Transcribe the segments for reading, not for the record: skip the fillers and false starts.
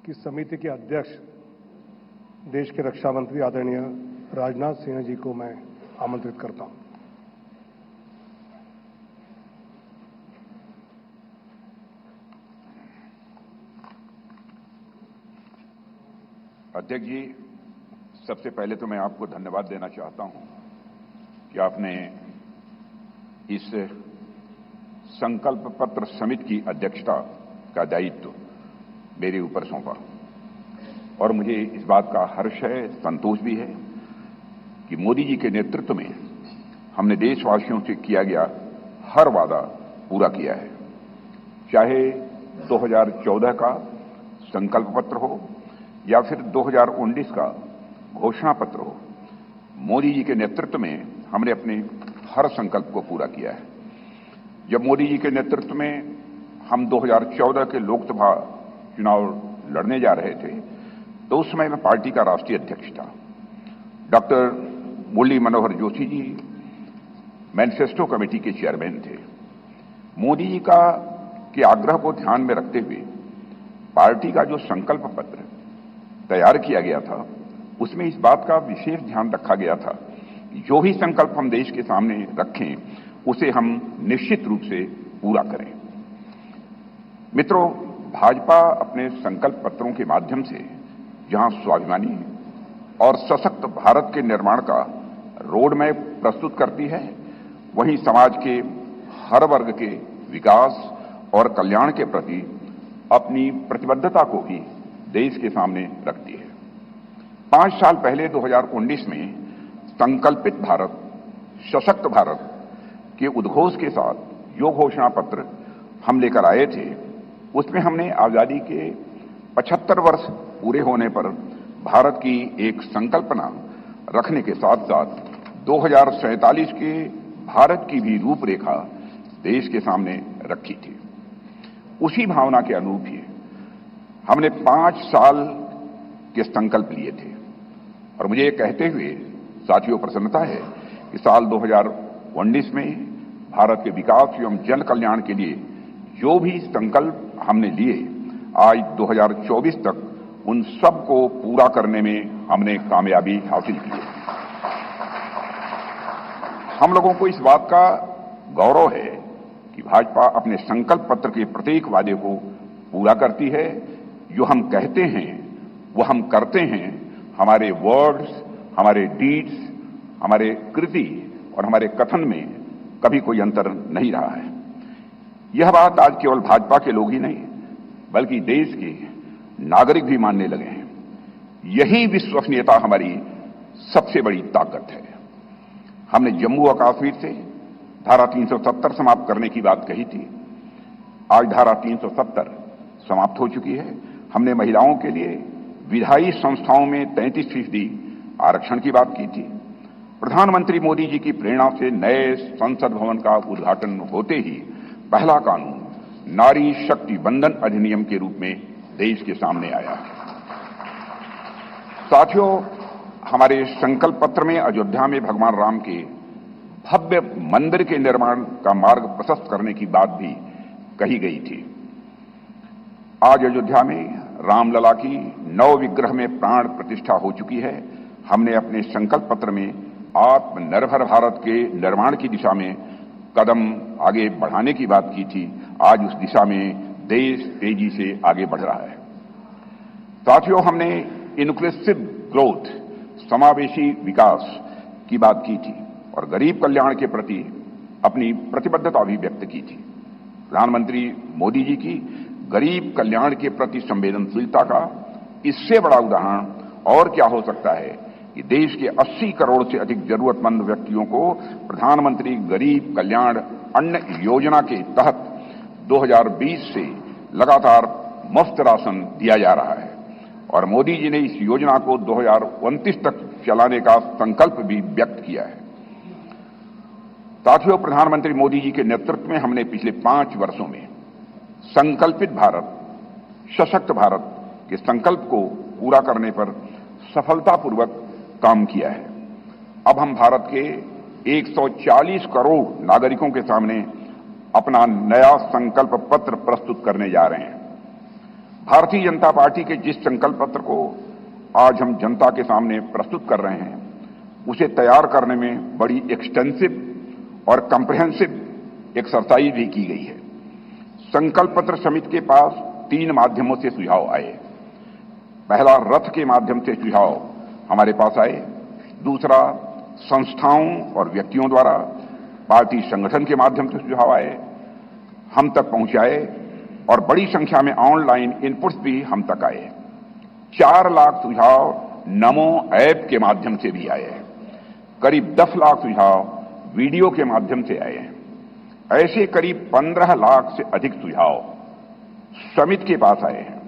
कि समिति के अध्यक्ष देश के रक्षा मंत्री आदरणीय राजनाथ सिंह जी को मैं आमंत्रित करता हूं। अध्यक्ष जी, सबसे पहले तो मैं आपको धन्यवाद देना चाहता हूं कि आपने इस संकल्प पत्र समिति की अध्यक्षता का दायित्व मेरे ऊपर सौंपा और मुझे इस बात का हर्ष है, संतोष भी है कि मोदी जी के नेतृत्व में हमने देशवासियों से किया गया हर वादा पूरा किया है। चाहे 2014 का संकल्प पत्र हो या फिर 2019 का घोषणा पत्र हो, मोदी जी के नेतृत्व में हमने अपने हर संकल्प को पूरा किया है। जब मोदी जी के नेतृत्व में हम 2014 के लोकसभा चुनाव लड़ने जा रहे थे तो उस समय मैं पार्टी का राष्ट्रीय अध्यक्ष था। Doctor Murli Manohar Joshi ji manifesto committee के चेयरमैन थे। मोदी जी के आग्रह को ध्यान में रखते हुए पार्टी का जो संकल्प पत्र तैयार किया गया था उसमें इस बात का विशेष ध्यान रखा गया था कि जो भी संकल्प हम देश के सामने रखें उसे हम निश्चित रूप से पूरा करें। मित्रों, भाजपा अपने संकल्प पत्रों के माध्यम से जहां स्वाभिमानी और सशक्त भारत के निर्माण का रोड मैप प्रस्तुत करती है, वहीं समाज के हर वर्ग के विकास और कल्याण के प्रति अपनी प्रतिबद्धता को भी देश के सामने रखती है। 5 साल पहले 2019 में संकल्पित भारत, सशक्त भारत के उद्घोष के साथ जो घोषणा पत्र हम लेकर आए थे उसमें हमने आजादी के 75 वर्ष पूरे होने पर भारत की एक संकल्पना रखने के साथ साथ 2047 के भारत की भी रूपरेखा देश के सामने रखी थी। उसी भावना के अनुरूप ही हमने 5 साल के संकल्प लिए थे और मुझे ये कहते हुए साथियों प्रसन्नता है कि साल 2019 में भारत के विकास एवं जन कल्याण के लिए जो भी संकल्प हमने लिए, आज 2024 तक उन सब को पूरा करने में हमने कामयाबी हासिल की है। हम लोगों को इस बात का गौरव है कि भाजपा अपने संकल्प पत्र के प्रत्येक वादे को पूरा करती है। जो हम कहते हैं वो हम करते हैं। हमारे वर्ड्स, हमारे डीड्स, हमारे कृति और हमारे कथन में कभी कोई अंतर नहीं रहा है। यह बात आज केवल भाजपा के लोग ही नहीं बल्कि देश के नागरिक भी मानने लगे हैं। यही विश्वसनीयता हमारी सबसे बड़ी ताकत है। हमने जम्मू और कश्मीर से धारा 370 समाप्त करने की बात कही थी। आज धारा 370 समाप्त हो चुकी है। हमने महिलाओं के लिए विधायी संस्थाओं में 33% आरक्षण की बात की थी। प्रधानमंत्री मोदी जी की प्रेरणा से नए संसद भवन का उद्घाटन होते ही पहला कानून नारी शक्ति बंधन अधिनियम के रूप में देश के सामने आया। साथियों, हमारे संकल्प पत्र में अयोध्या में भगवान राम के भव्य मंदिर के निर्माण का मार्ग प्रशस्त करने की बात भी कही गई थी। आज अयोध्या में रामलला की नव विग्रह में प्राण प्रतिष्ठा हो चुकी है। हमने अपने संकल्प पत्र में आत्मनिर्भर भारत के निर्माण की दिशा में कदम आगे बढ़ाने की बात की थी। आज उस दिशा में देश तेजी से आगे बढ़ रहा है। साथियों, हमने इंक्लूसिव ग्रोथ, समावेशी विकास की बात की थी और गरीब कल्याण के प्रति अपनी प्रतिबद्धता भी व्यक्त की थी। प्रधानमंत्री मोदी जी की गरीब कल्याण के प्रति संवेदनशीलता का इससे बड़ा उदाहरण और क्या हो सकता है कि देश के 80 करोड़ से अधिक जरूरतमंद व्यक्तियों को प्रधानमंत्री गरीब कल्याण अन्न योजना के तहत 2020 से लगातार मुफ्त राशन दिया जा रहा है और मोदी जी ने इस योजना को 2029 तक चलाने का संकल्प भी व्यक्त किया है। साथियों, प्रधानमंत्री मोदी जी के नेतृत्व में हमने पिछले 5 वर्षों में संकल्पित भारत, सशक्त भारत के संकल्प को पूरा करने पर सफलतापूर्वक काम किया है। अब हम भारत के 140 करोड़ नागरिकों के सामने अपना नया संकल्प पत्र प्रस्तुत करने जा रहे हैं। भारतीय जनता पार्टी के जिस संकल्प पत्र को आज हम जनता के सामने प्रस्तुत कर रहे हैं, उसे तैयार करने में बड़ी एक्सटेंसिव और कॉम्प्रिहेंसिव एक्सरसाइज भी की गई है। संकल्प पत्र समिति के पास 3 माध्यमों से सुझाव आए। पहला, रथ के माध्यम से सुझाव हमारे पास आए। दूसरा, संस्थाओं और व्यक्तियों द्वारा पार्टी संगठन के माध्यम से सुझाव आए, हम तक पहुंचाए, और बड़ी संख्या में ऑनलाइन इनपुट्स भी हम तक आए। 4 लाख सुझाव नमो ऐप के माध्यम से भी आए हैं। करीब 10 लाख सुझाव वीडियो के माध्यम से आए हैं। ऐसे करीब 15 लाख से अधिक सुझाव समिति के पास आए हैं,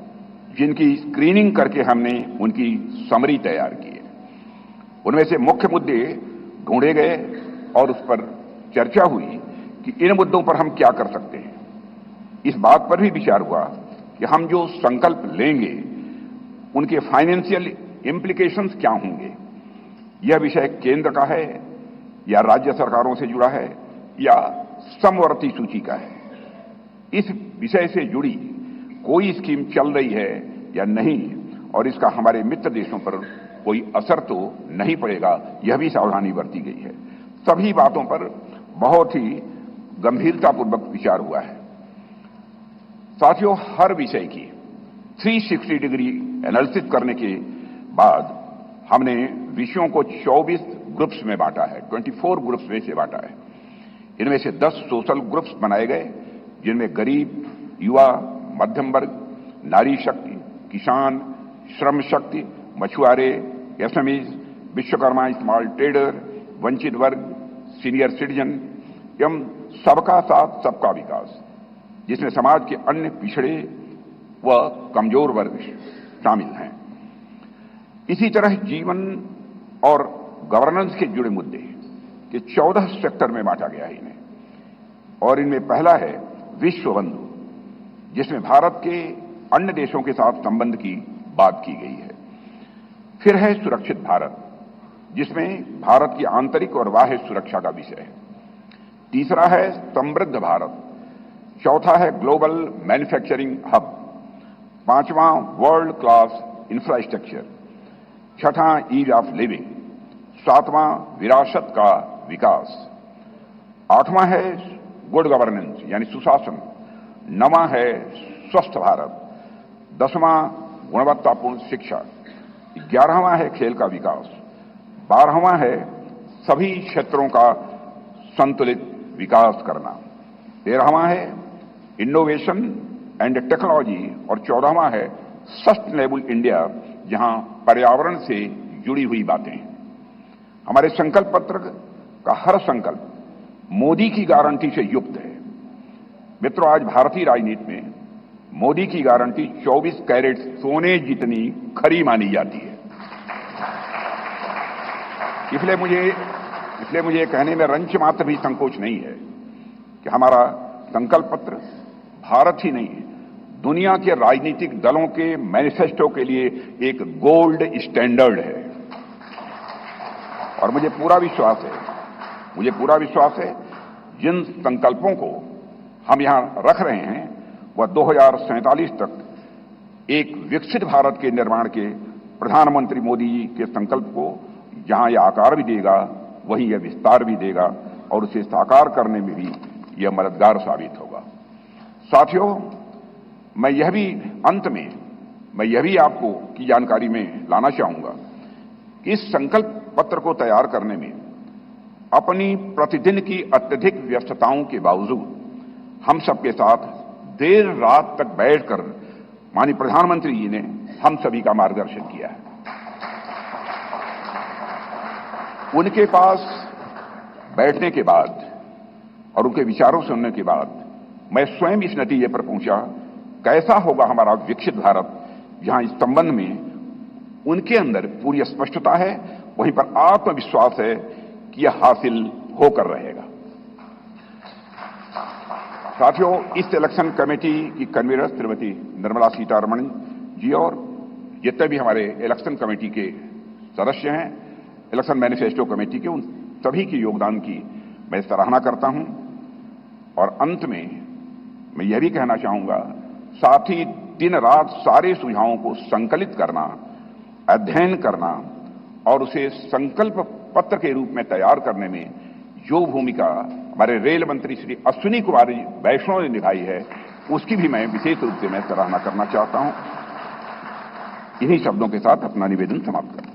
जिनकी स्क्रीनिंग करके हमने उनकी समरी तैयार की है। उनमें से मुख्य मुद्दे ढूंढे गए और उस पर चर्चा हुई कि इन मुद्दों पर हम क्या कर सकते हैं। इस बात पर भी विचार हुआ कि हम जो संकल्प लेंगे उनके फाइनेंशियल इम्प्लीकेशंस क्या होंगे। यह विषय केंद्र का है या राज्य सरकारों से जुड़ा है या समवर्ती सूची का है। इस विषय से जुड़ी कोई स्कीम चल रही है या नहीं, और इसका हमारे मित्र देशों पर कोई असर तो नहीं पड़ेगा, यह भी सावधानी बरती गई है। सभी बातों पर बहुत ही गंभीरतापूर्वक विचार हुआ है। साथियों, हर विषय की 360 डिग्री एनालिसिस करने के बाद हमने विषयों को 24 ग्रुप्स में बांटा है, 24 ग्रुप्स में से बांटा है। इनमें से 10 सोशल ग्रुप्स बनाए गए, जिनमें गरीब, युवा, मध्यम वर्ग, नारी शक्ति, किसान, श्रम शक्ति, मछुआरे, एसएमईज, विश्वकर्मा, स्मॉल ट्रेडर, वंचित वर्ग, सीनियर सिटीजन एवं सबका साथ सबका विकास, जिसमें समाज के अन्य पिछड़े व कमजोर वर्ग शामिल हैं। इसी तरह जीवन और गवर्नेंस के जुड़े मुद्दे के 14 सेक्टर में बांटा गया है इन्हें, और इनमें पहला है विश्व बंधु, जिसमें भारत के अन्य देशों के साथ संबंध की बात की गई है। फिर है सुरक्षित भारत, जिसमें भारत की आंतरिक और बाह्य सुरक्षा का विषय है। तीसरा है समृद्ध भारत। चौथा है ग्लोबल मैन्युफैक्चरिंग हब। 5वां वर्ल्ड क्लास इंफ्रास्ट्रक्चर। 6ठा ईज ऑफ लिविंग। 7वां विरासत का विकास। 8वां है गुड गवर्नेंस यानी सुशासन। 9वां है स्वस्थ भारत। 10वां गुणवत्तापूर्ण शिक्षा। 11वां है खेल का विकास। 12वां है सभी क्षेत्रों का संतुलित विकास करना। 13वां है इनोवेशन एंड टेक्नोलॉजी, और 14वां है सस्टेनेबल इंडिया, जहां पर्यावरण से जुड़ी हुई बातें। हमारे संकल्प पत्र का हर संकल्प मोदी की गारंटी से युक्त है। मित्रों, आज भारतीय राजनीति में मोदी की गारंटी 24 कैरेट सोने जितनी खरी मानी जाती है। इसलिए मुझे कहने में रंच मात्र भी संकोच नहीं है कि हमारा संकल्प पत्र भारत ही नहीं, दुनिया के राजनीतिक दलों के मैनिफेस्टो के लिए एक गोल्ड स्टैंडर्ड है। और मुझे पूरा विश्वास है जिन संकल्पों को हम यहां रख रहे हैं वह 2047 तक एक विकसित भारत के निर्माण के प्रधानमंत्री मोदी जी के संकल्प को जहां यह आकार भी देगा, वहीं यह विस्तार भी देगा, और उसे साकार करने में भी यह मददगार साबित होगा। साथियों, मैं यह भी आपको की जानकारी में लाना चाहूंगा कि इस संकल्प पत्र को तैयार करने में अपनी प्रतिदिन की अत्यधिक व्यस्तताओं के बावजूद हम सबके साथ देर रात तक बैठकर माननीय प्रधानमंत्री जी ने हम सभी का मार्गदर्शन किया है। उनके पास बैठने के बाद और उनके विचारों सुनने के बाद मैं स्वयं इस नतीजे पर पहुंचा, कैसा होगा हमारा विकसित भारत, जहां इस संबंध में उनके अंदर पूरी स्पष्टता है, वहीं पर आत्मविश्वास है कि यह हासिल होकर रहेगा। साथियों, इस इलेक्शन कमेटी की कन्वीनर श्रीमती निर्मला सीतारमण जी और जितने भी हमारे इलेक्शन कमेटी के सदस्य हैं, इलेक्शन मैनिफेस्टो कमेटी के, उन सभी के योगदान की मैं सराहना करता हूं। और अंत में मैं यह भी कहना चाहूंगा, साथ ही दिन रात सारे सुझावों को संकलित करना, अध्ययन करना और उसे संकल्प पत्र के रूप में तैयार करने में जो भूमिका हमारे रेल मंत्री श्री अश्विनी कुमार वैष्णव ने निभाई है, उसकी भी मैं विशेष रूप से मैं सराहना करना चाहता हूं। इन्हीं शब्दों के साथ अपना निवेदन समाप्त करता हूं।